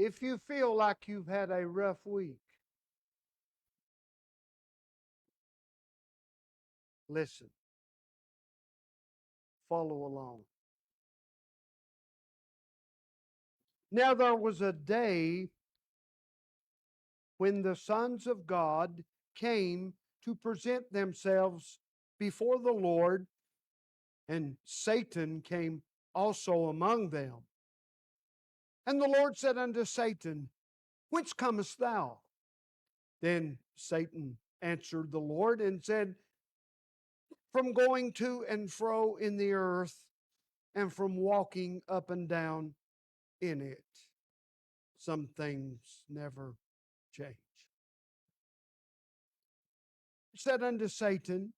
If you feel like you've had a rough week, listen, follow along. Now there was a day when the sons of God came to present themselves before the Lord, and Satan came also among them. And the Lord said unto Satan, Whence comest thou? Then Satan answered the Lord and said, From going to and fro in the earth, and from walking up and down in it. Some things never change. He said unto Satan,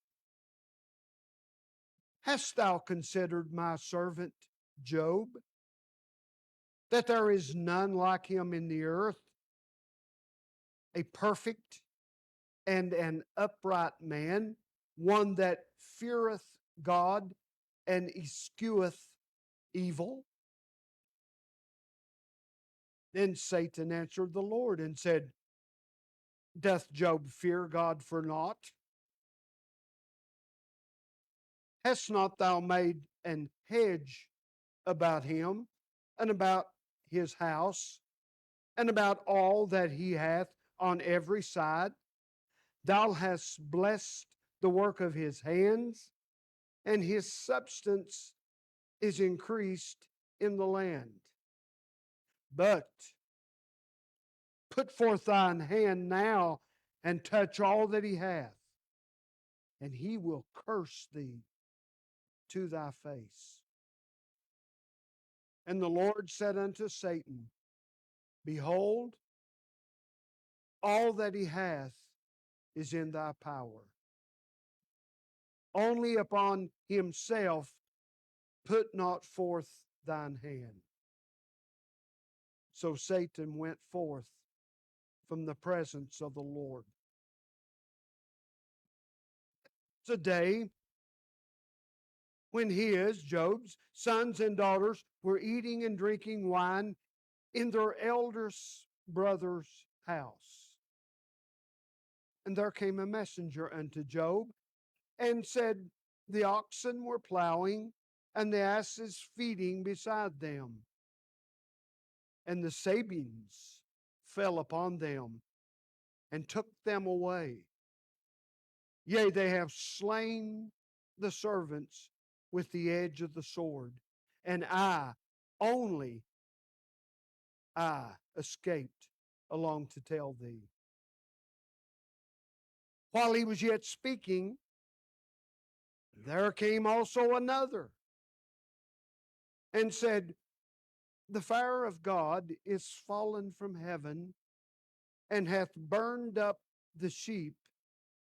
Hast thou considered my servant Job, that there is none like him in the earth, a perfect and an upright man, one that feareth God and escheweth evil? Then Satan answered the Lord and said, Doth Job fear God for naught? Hast not thou made an hedge about him, and about his house, and about all that he hath on every side? Thou hast blessed the work of his hands, and his substance is increased in the land. But put forth thine hand now, and touch all that he hath, and he will curse thee to thy face. And the Lord said unto Satan, Behold, all that he hath is in thy power. Only upon himself put not forth thine hand. So Satan went forth from the presence of the Lord. Today, when his, Job's, sons and daughters were eating and drinking wine in their eldest brother's house. And there came a messenger unto Job, and said, The oxen were plowing, and the asses feeding beside them. And the Sabines fell upon them, and took them away. Yea, they have slain the servants with the edge of the sword, and only I, escaped along to tell thee. While he was yet speaking, there came also another, and said, The fire of God is fallen from heaven, and hath burned up the sheep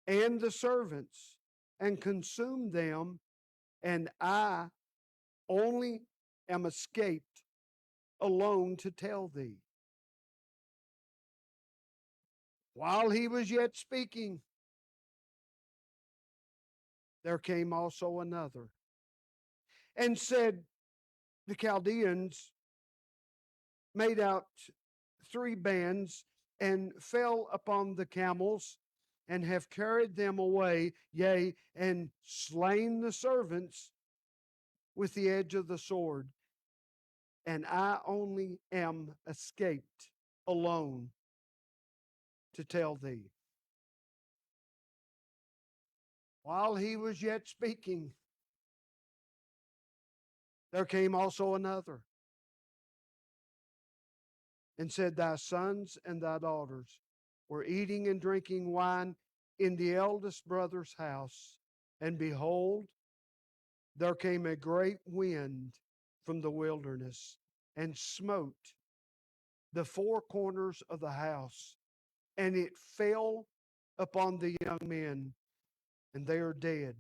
and the servants, and consumed them, and I only am escaped alone to tell thee. While he was yet speaking, there came also another, and said, The Chaldeans made out 3 bands, and fell upon the camels, and have carried them away, yea, and slain the servants with the edge of the sword, and I only am escaped alone to tell thee. While he was yet speaking, there came also another, and said, Thy sons and thy daughters were eating and drinking wine in the eldest brother's house, and behold, there came a great wind from the wilderness, and smote the 4 corners of the house, and it fell upon the young men, and they are dead.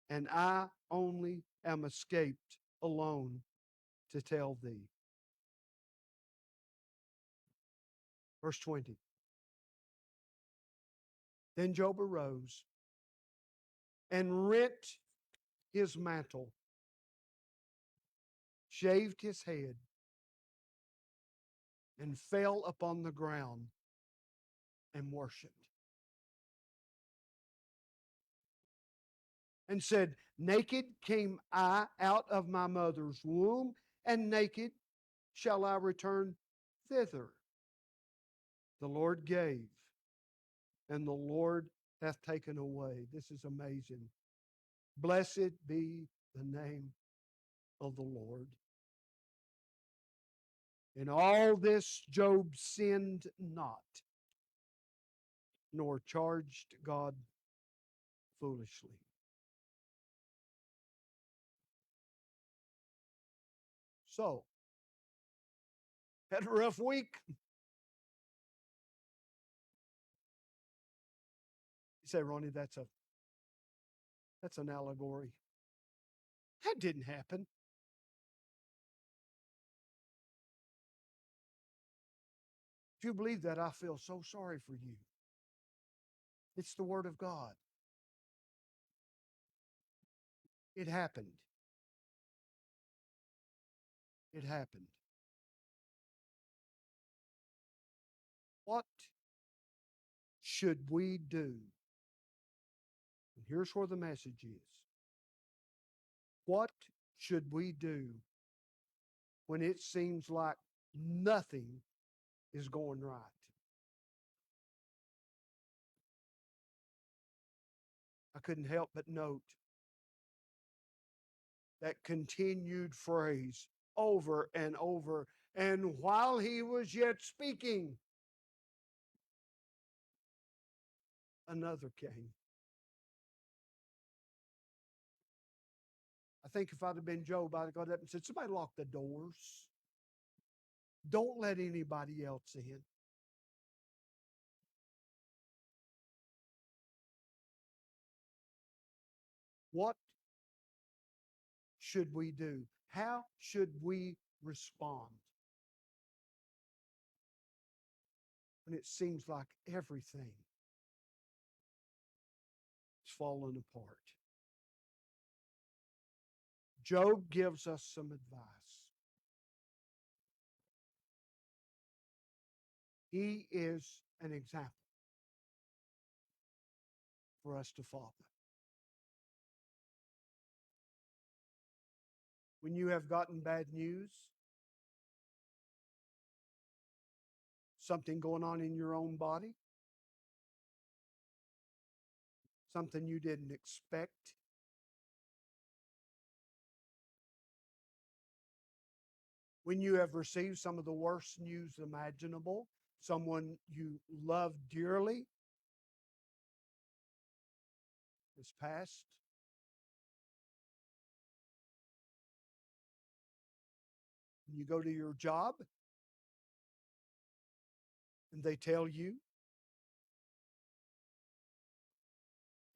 And I only am escaped alone to tell thee. Verse 20. Then Job arose and rent his mantle, shaved his head, and fell upon the ground and worshiped. And said, naked came I out of my mother's womb, and naked shall I return thither. The Lord gave, and the Lord hath taken away. This is amazing. Blessed be the name of the Lord. In all this, Job sinned not, nor charged God foolishly. So, had a rough week. You say, Ronnie, that's an allegory. That didn't happen. If you believe that, I feel so sorry for you. It's the Word of God. It happened. It happened. What should we do? And here's where the message is. What should we do when it seems like nothing is going right? I couldn't help but note that continued phrase over and over. And while he was yet speaking, another came. I think if I'd have been Job, I'd have got up and said, somebody lock the doors. Don't let anybody else in. What should we do? How should we respond when it seems like everything is falling apart? Job gives us some advice. He is an example for us to follow. When you have gotten bad news, something going on in your own body, something you didn't expect, when you have received some of the worst news imaginable, someone you love dearly has passed, you go to your job and they tell you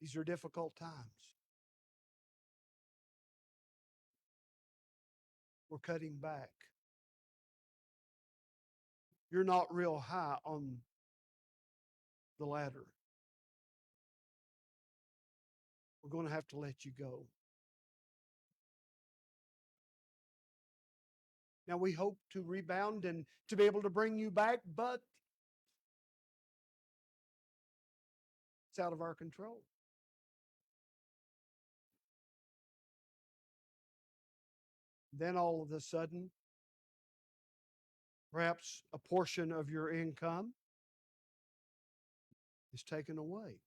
these are difficult times. We're cutting back. You're not real high on the ladder. We're going to have to let you go. Now, we hope to rebound and to be able to bring you back, but it's out of our control. Then all of a sudden, perhaps a portion of your income is taken away.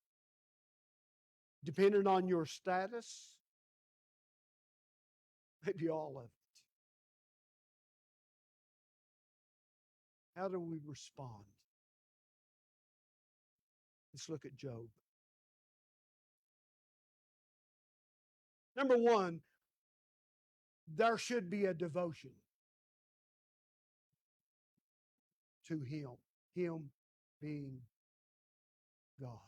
Depending on your status, maybe all of it. How do we respond? Let's look at Job. Number one, there should be a devotion to Him being God.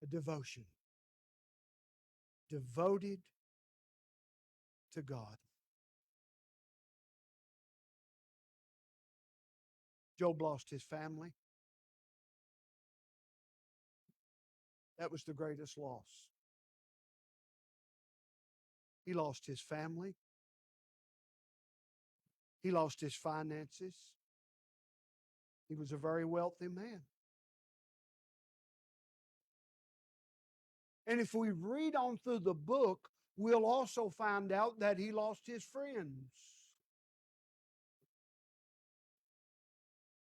A devotion devoted to God. Job lost his family. That was the greatest loss. He lost his family. He lost his finances. He was a very wealthy man. And if we read on through the book, we'll also find out that he lost his friends.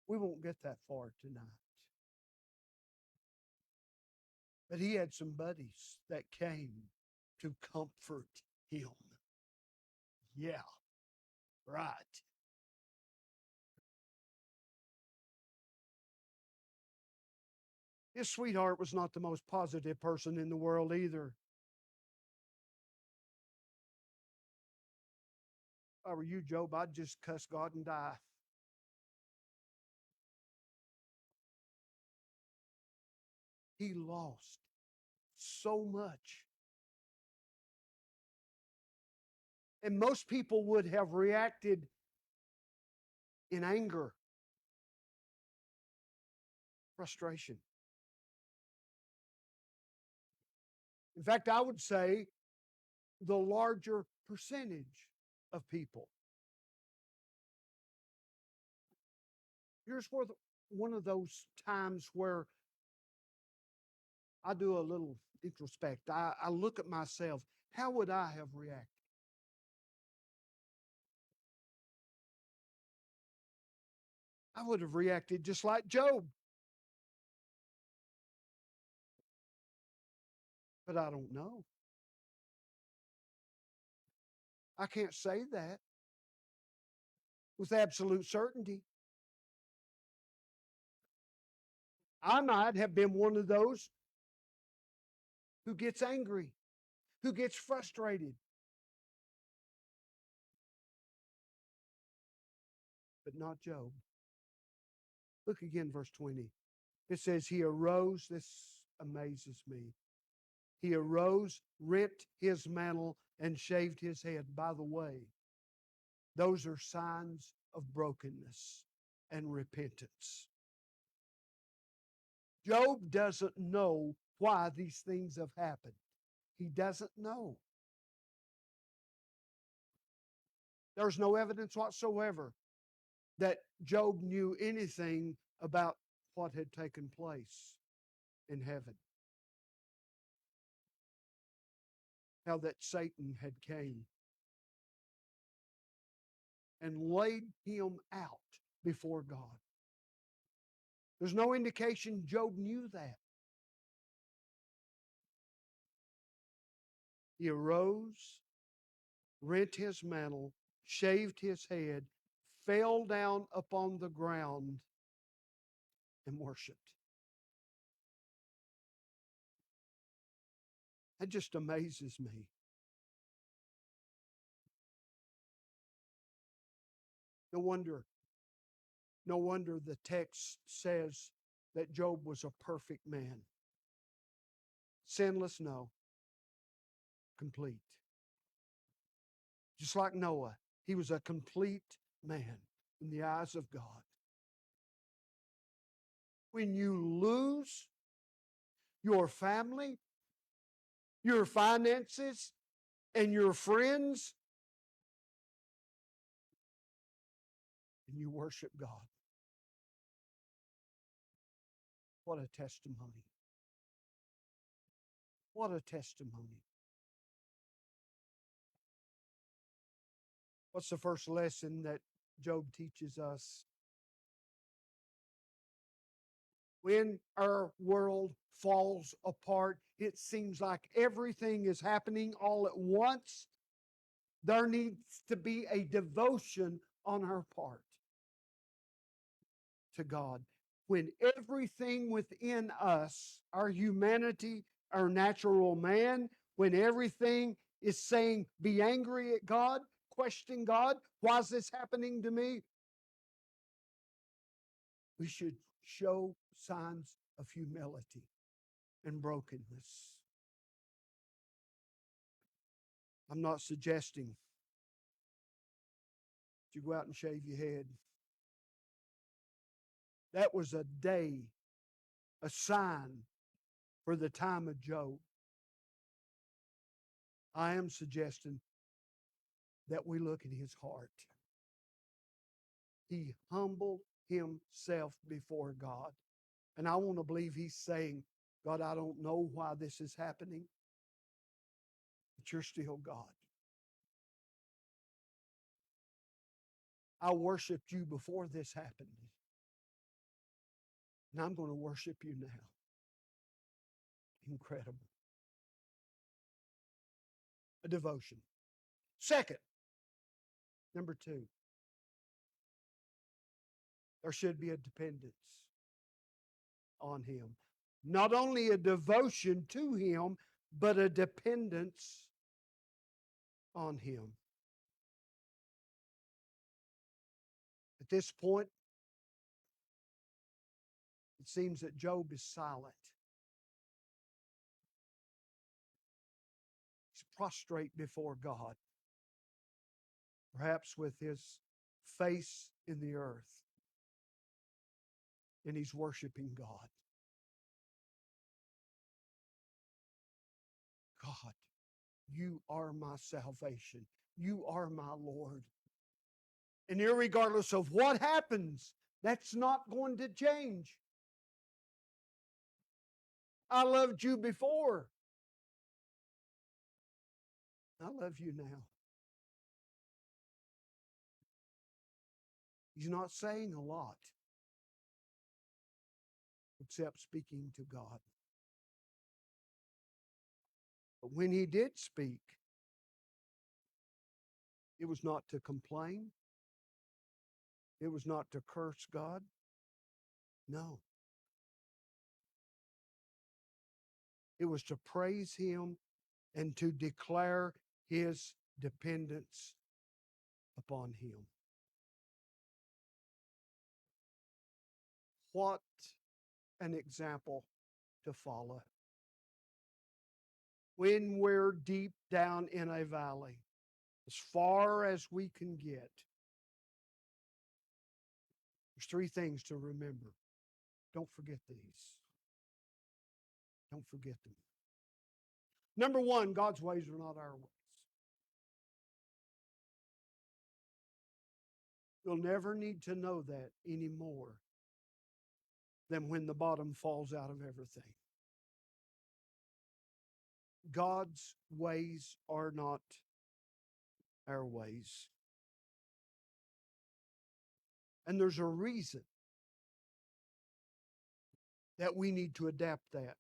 We won't get that far tonight. But he had some buddies that came to comfort him. Yeah, right. His sweetheart was not the most positive person in the world either. If I were you, Job, I'd just cuss God and die. He lost so much. And most people would have reacted in anger, frustration. In fact, I would say the larger percentage of people. Here's where one of those times where I do a little introspect. I look at myself. How would I have reacted? I would have reacted just like Job. But I don't know. I can't say that with absolute certainty. I might have been one of those who gets angry, who gets frustrated. But not Job. Look again, verse 20. It says, he arose. This amazes me. He arose, rent his mantle, and shaved his head. By the way, those are signs of brokenness and repentance. Job doesn't know why these things have happened. He doesn't know. There's no evidence whatsoever that Job knew anything about what had taken place in heaven. How that Satan had came and laid him out before God. There's no indication Job knew that. He arose, rent his mantle, shaved his head, fell down upon the ground, and worshiped. That just amazes me. No wonder the text says that Job was a perfect man. Sinless, no. Complete. Just like Noah, he was a complete man in the eyes of God. When you lose your family, your finances, and your friends, and you worship God, what a testimony. What a testimony. What's the first lesson that Job teaches us? When our world falls apart, it seems like everything is happening all at once. There needs to be a devotion on our part to God. When everything within us, our humanity, our natural man, when everything is saying, be angry at God, question God, why is this happening to me? We should show signs of humility and brokenness. I'm not suggesting that you go out and shave your head. That was a day, a sign for the time of Job. I am suggesting that we look at his heart. He humbled himself before God. And I want to believe he's saying, God, I don't know why this is happening, but you're still God. I worshiped you before this happened, and I'm going to worship you now. Incredible. A devotion. Second, number two, there should be a dependence on him. Not only a devotion to him, but a dependence on him. At this point, it seems that Job is silent. He's prostrate before God, perhaps with his face in the earth, and he's worshiping God. God, you are my salvation. You are my Lord. And irregardless of what happens, that's not going to change. I loved you before. I love you now. He's not saying a lot except speaking to God. But when he did speak, it was not to complain. It was not to curse God. No. It was to praise him and to declare his dependence upon him. What an example to follow. When we're deep down in a valley, as far as we can get, there's three things to remember. Don't forget these. Don't forget them. Number one, God's ways are not our ways. You'll never need to know that any more than when the bottom falls out of everything. God's ways are not our ways. And there's a reason that we need to adapt that.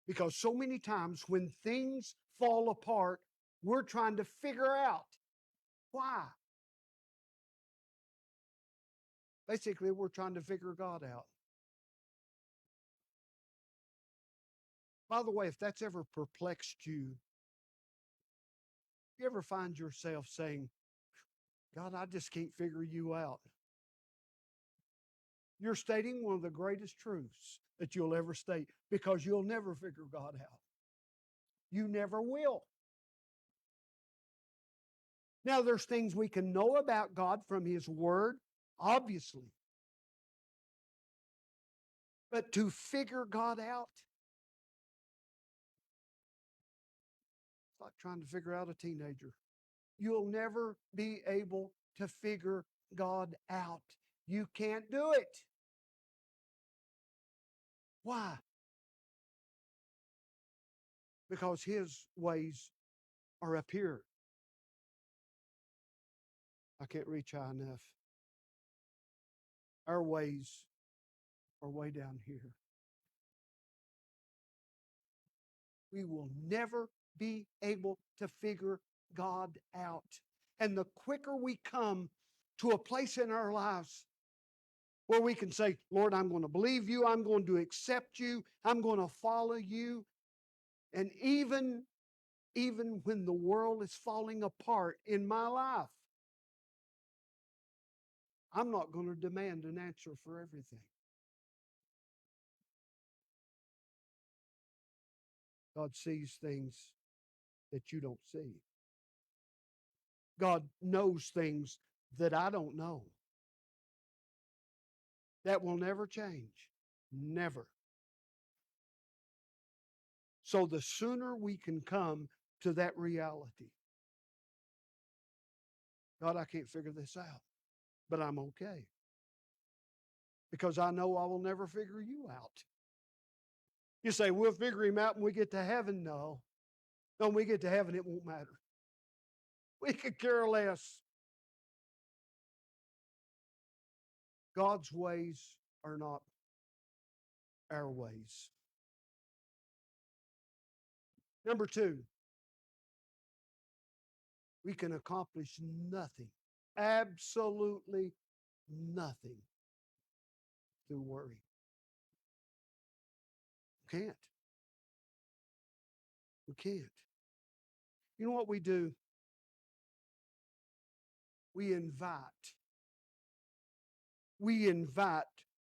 Because so many times when things fall apart, we're trying to figure out why. Basically, we're trying to figure God out. By the way, if that's ever perplexed you, you ever find yourself saying, God, I just can't figure you out, you're stating one of the greatest truths that you'll ever state, because you'll never figure God out. You never will. Now, there's things we can know about God from His Word, obviously. But to figure God out, it's like trying to figure out a teenager. You'll never be able to figure God out. You can't do it. Why? Because His ways are up here. I can't reach high enough. Our ways are way down here. We will never be able to figure God out. And the quicker we come to a place in our lives where we can say, Lord, I'm going to believe you, I'm going to accept you, I'm going to follow you. And even when the world is falling apart in my life, I'm not going to demand an answer for everything. God sees things that you don't see. God knows things that I don't know. That will never change. Never. So the sooner we can come to that reality, God, I can't figure this out, but I'm okay because I know I will never figure you out. You say, we'll figure him out when we get to heaven. No. No, when we get to heaven, it won't matter. We could care less. God's ways are not our ways. Number two, we can accomplish nothing, absolutely nothing through worry. We can't. We can't. You know what we do? We invite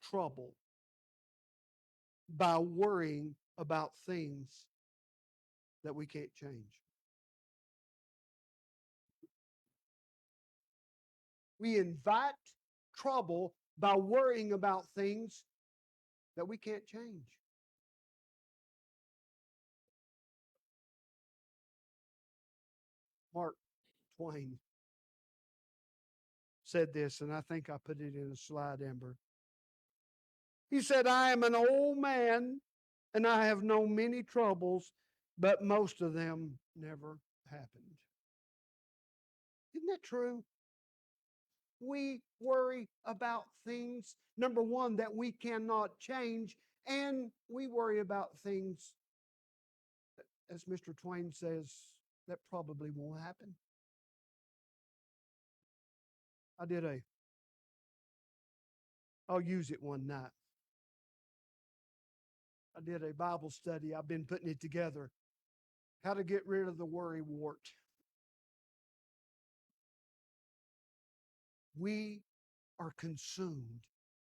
trouble by worrying about things that we can't change. We invite trouble by worrying about things that we can't change. Mark Twain said this, and I think I put it in a slide, Amber. He said, I am an old man and I have known many troubles, but most of them never happened. Isn't that true? We worry about things, number one, that we cannot change, and we worry about things, as Mr. Twain says, that probably won't happen. I'll use it one night. I did a Bible study. I've been putting it together. How to get rid of the worry wart. We are consumed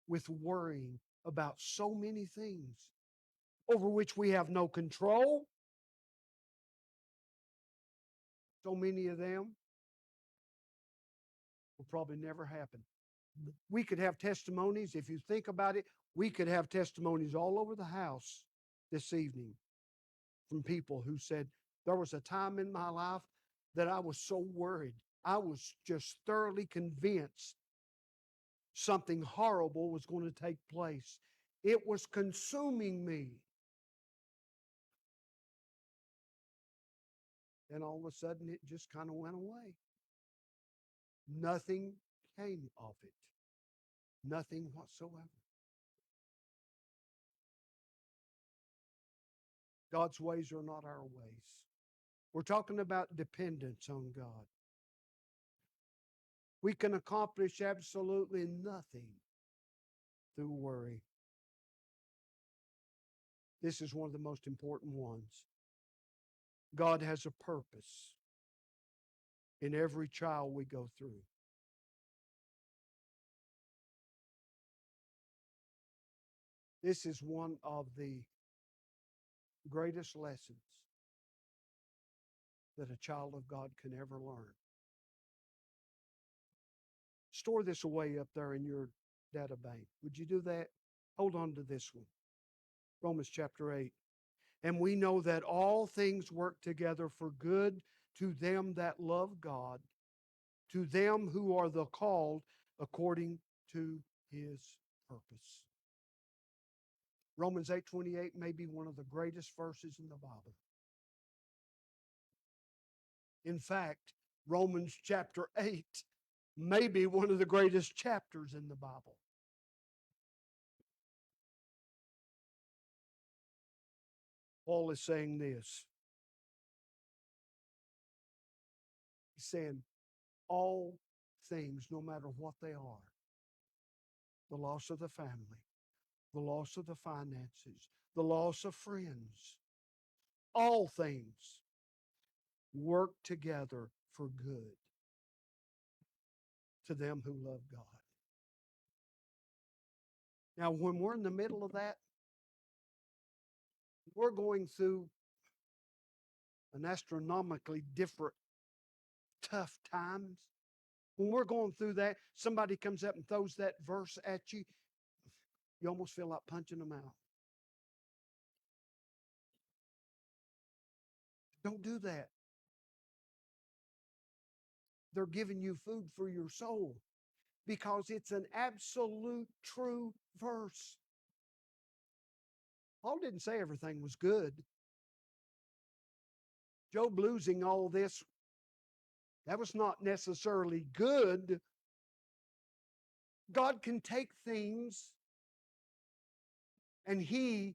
with worrying about so many things over which we have no control. So many of them will probably never happen. We could have testimonies, if you think about it, we could have testimonies all over the house this evening from people who said, there was a time in my life that I was so worried. I was just thoroughly convinced something horrible was going to take place. It was consuming me. And all of a sudden, it just kind of went away. Nothing came of it. Nothing whatsoever. God's ways are not our ways. We're talking about dependence on God. We can accomplish absolutely nothing through worry. This is one of the most important ones. God has a purpose in every trial we go through. This is one of the greatest lessons that a child of God can ever learn. Store this away up there in your data bank. Would you do that? Hold on to this one. Romans chapter 8. And we know that all things work together for good to them that love God, to them who are the called according to his purpose. Romans 8:28 may be one of the greatest verses in the Bible. In fact, Romans chapter 8 may be one of the greatest chapters in the Bible. Paul is saying this. He's saying, all things, no matter what they are, the loss of the family, the loss of the finances, the loss of friends, all things work together for good to them who love God. Now, when we're in the middle of that, we're going through an astronomically different, tough times. When we're going through that, somebody comes up and throws that verse at you, you almost feel like punching them out. Don't do that. they're giving you food for your soul because it's an absolute true verse. Paul didn't say everything was good. Job losing all this, that was not necessarily good. God can take things and He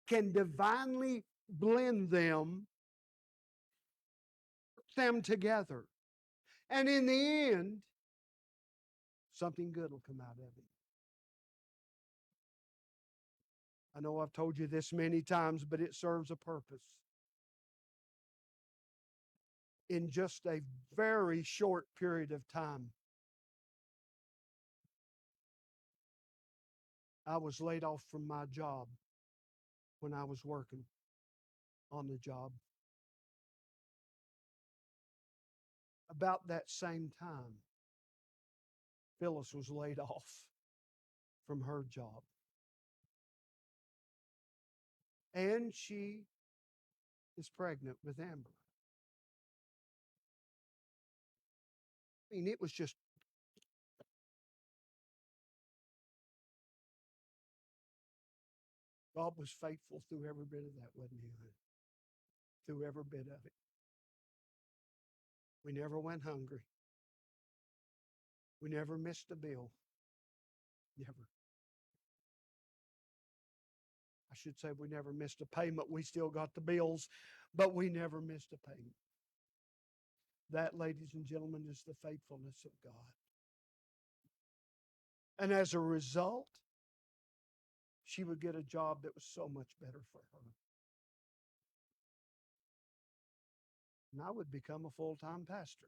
can divinely blend them together. And in the end, something good will come out of it. I know I've told you this many times, but it serves a purpose. In just a very short period of time, I was laid off from my job when I was working on the job. About that same time, Phyllis was laid off from her job. And she is pregnant with Amber. I mean, it was just, God was faithful through every bit of that, wasn't He? Through every bit of it. We never went hungry. We never missed a bill. Never. I should say we never missed a payment. We still got the bills, but we never missed a payment. That, ladies and gentlemen, is the faithfulness of God. And as a result, she would get a job that was so much better for her. And I would become a full-time pastor.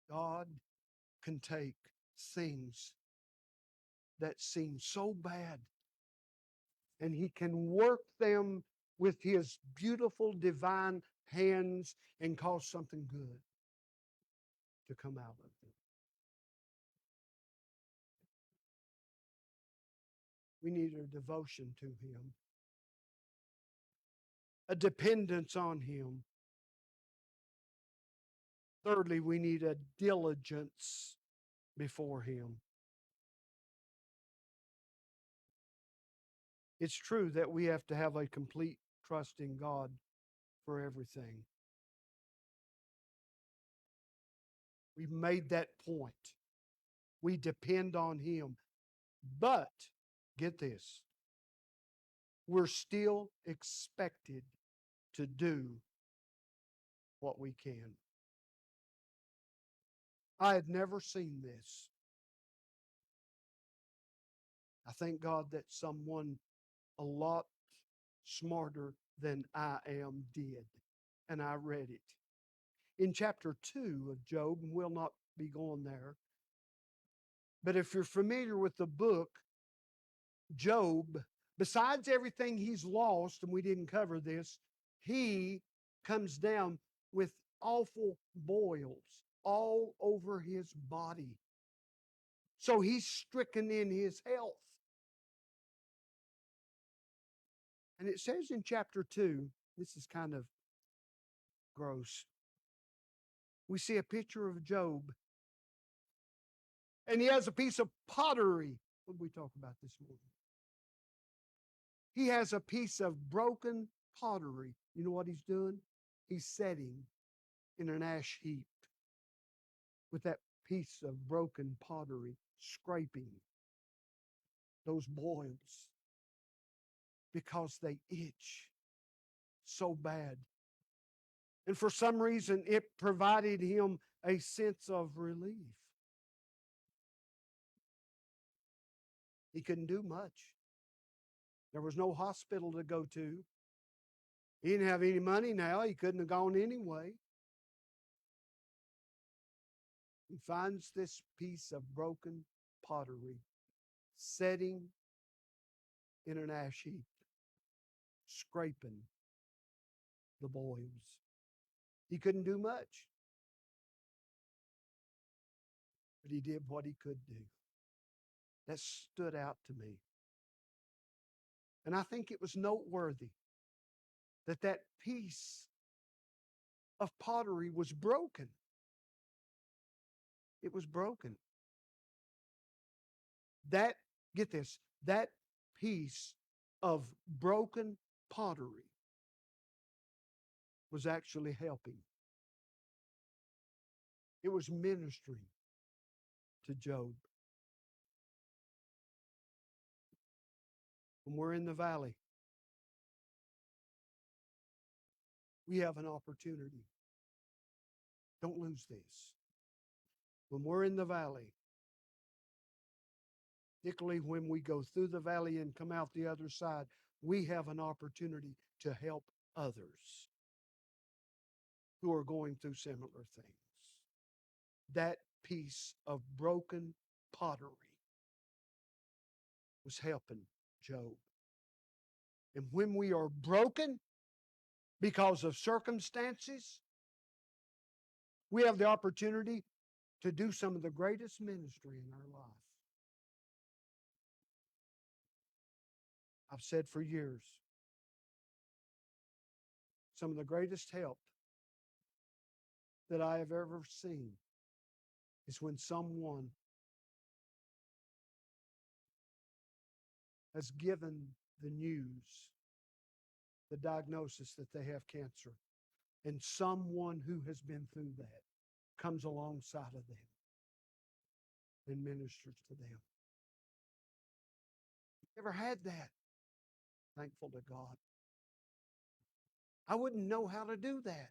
God can take things that seem so bad and He can work them with His beautiful divine hands and cause something good to come out of them. We need a devotion to Him, a dependence on Him. Thirdly, we need a diligence before Him. It's true that we have to have a complete trust in God for everything. We've made that point. We depend on Him. But, get this, we're still expected to do what we can. I had never seen this. I thank God that someone a lot smarter than I am did, and I read it. In chapter 2 of Job, and we'll not be going there, but if you're familiar with the book, Job, besides everything he's lost, and we didn't cover this, he comes down with awful boils all over his body. So he's stricken in his health. And it says in chapter 2, this is kind of gross. We see a picture of Job, and he has a piece of pottery. What did we talk about this morning? He has a piece of broken pottery. You know what he's doing? He's setting in an ash heap with that piece of broken pottery, scraping those boils because they itch so bad. And for some reason, it provided him a sense of relief. He couldn't do much. There was no hospital to go to. He didn't have any money now. He couldn't have gone anyway. He finds this piece of broken pottery setting in an ash heap, scraping the boils. He couldn't do much, but he did what he could do. That stood out to me. And I think it was noteworthy that that piece of pottery was broken. It was broken. That, get this, that piece of broken pottery was actually helping. It was ministering to Job. When we're in the valley, we have an opportunity. Don't lose this. When we're in the valley, particularly when we go through the valley and come out the other side, we have an opportunity to help others who are going through similar things. That piece of broken pottery was helping Job. And when we are broken because of circumstances, we have the opportunity to do some of the greatest ministry in our life. I've said for years, some of the greatest help that I have ever seen is when someone has given the news, the diagnosis that they have cancer, and someone who has been through that comes alongside of them and ministers to them. Ever had that? Thankful to God. I wouldn't know how to do that.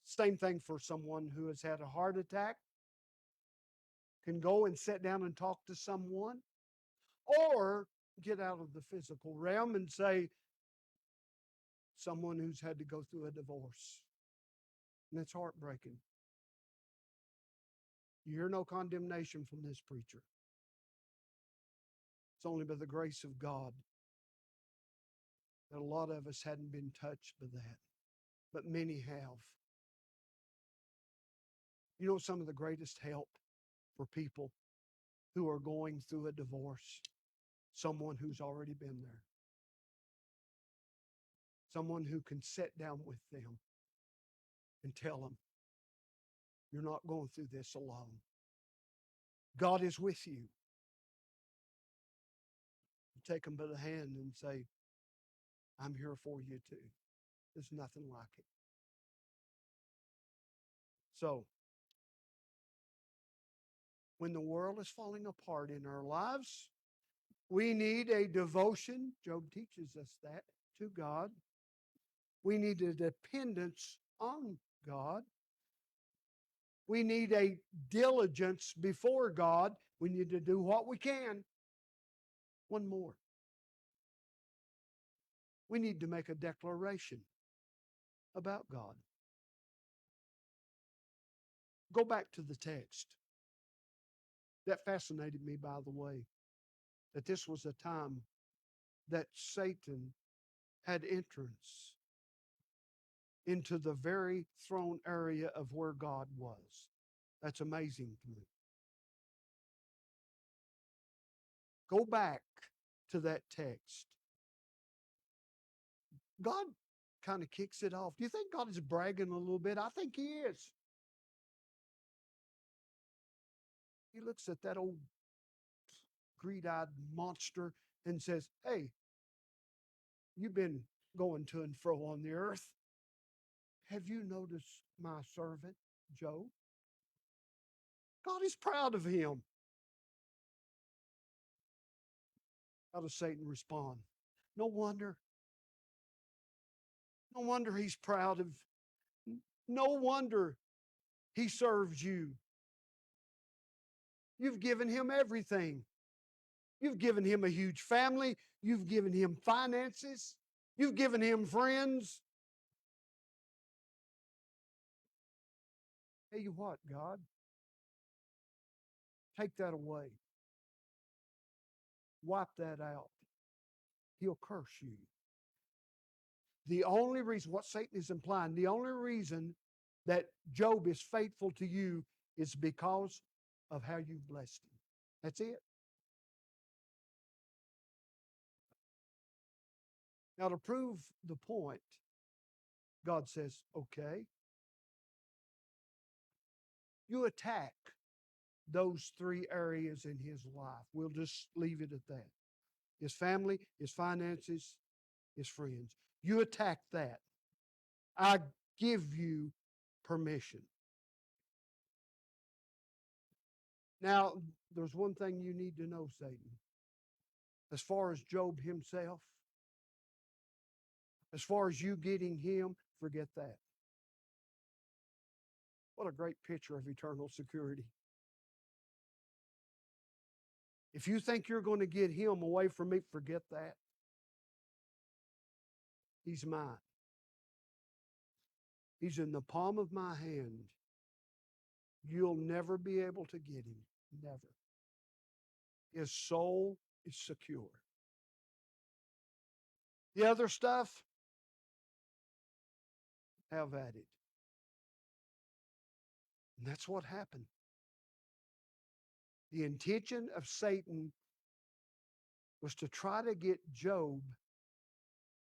Same thing for someone who has had a heart attack, can go and sit down and talk to someone, or get out of the physical realm and say, someone who's had to go through a divorce. And it's heartbreaking. You hear no condemnation from this preacher. It's only by the grace of God that a lot of us hadn't been touched by that, but many have. You know, some of the greatest help for people who are going through a divorce, someone who's already been there, someone who can sit down with them and tell them, you're not going through this alone. God is with you. You take them by the hand and say, I'm here for you too. There's nothing like it. So, when the world is falling apart in our lives, we need a devotion. Job teaches us that, to God. We need a dependence on God. We need a diligence before God. We need to do what we can. One more. We need to make a declaration about God. Go back to the text. That fascinated me, by the way, that this was a time that Satan had entrance into the very throne area of where God was. That's amazing to me. Go back to that text. God kind of kicks it off. Do you think God is bragging a little bit? I think He is. He looks at that old greed-eyed monster and says, hey, you've been going to and fro on the earth. Have you noticed my servant, Job? God is proud of him. How does Satan respond? No wonder. No wonder he's proud of. No wonder he serves you. You've given him everything. You've given him a huge family. You've given him finances. You've given him friends. Tell you what, God, take that away. Wipe that out. He'll curse you. The only reason, what Satan is implying, the only reason that Job is faithful to you is because of how you've blessed him. That's it. Now, to prove the point, God says, okay, you attack those three areas in his life. We'll just leave it at that: his family, his finances, his friends. You attack that. I give you permission. Now, there's one thing you need to know, Satan. As far as Job himself, as far as you getting him, forget that. What a great picture of eternal security. If you think you're going to get him away from me, forget that. He's mine. He's in the palm of my hand. You'll never be able to get him. Never. His soul is secure. The other stuff, have at it. And that's what happened. The intention of Satan was to try to get Job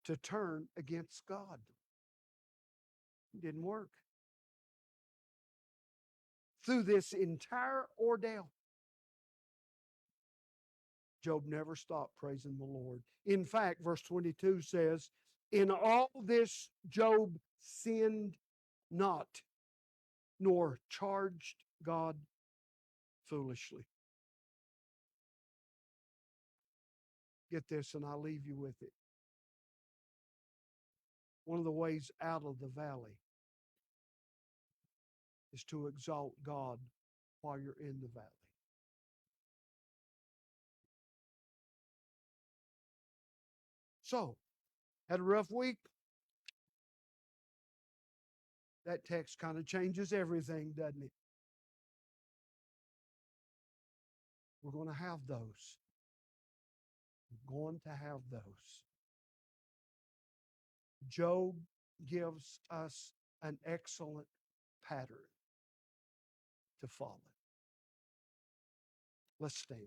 to turn against God. It didn't work. Through this entire ordeal, Job never stopped praising the Lord. In fact, verse 22 says, in all this, Job sinned not, nor charged God foolishly. Get this, and I'll leave you with it. One of the ways out of the valley is to exalt God while you're in the valley. So, had a rough week? That text kind of changes everything, doesn't it? We're going to have those. We're going to have those. Job gives us an excellent pattern to follow. Let's stand.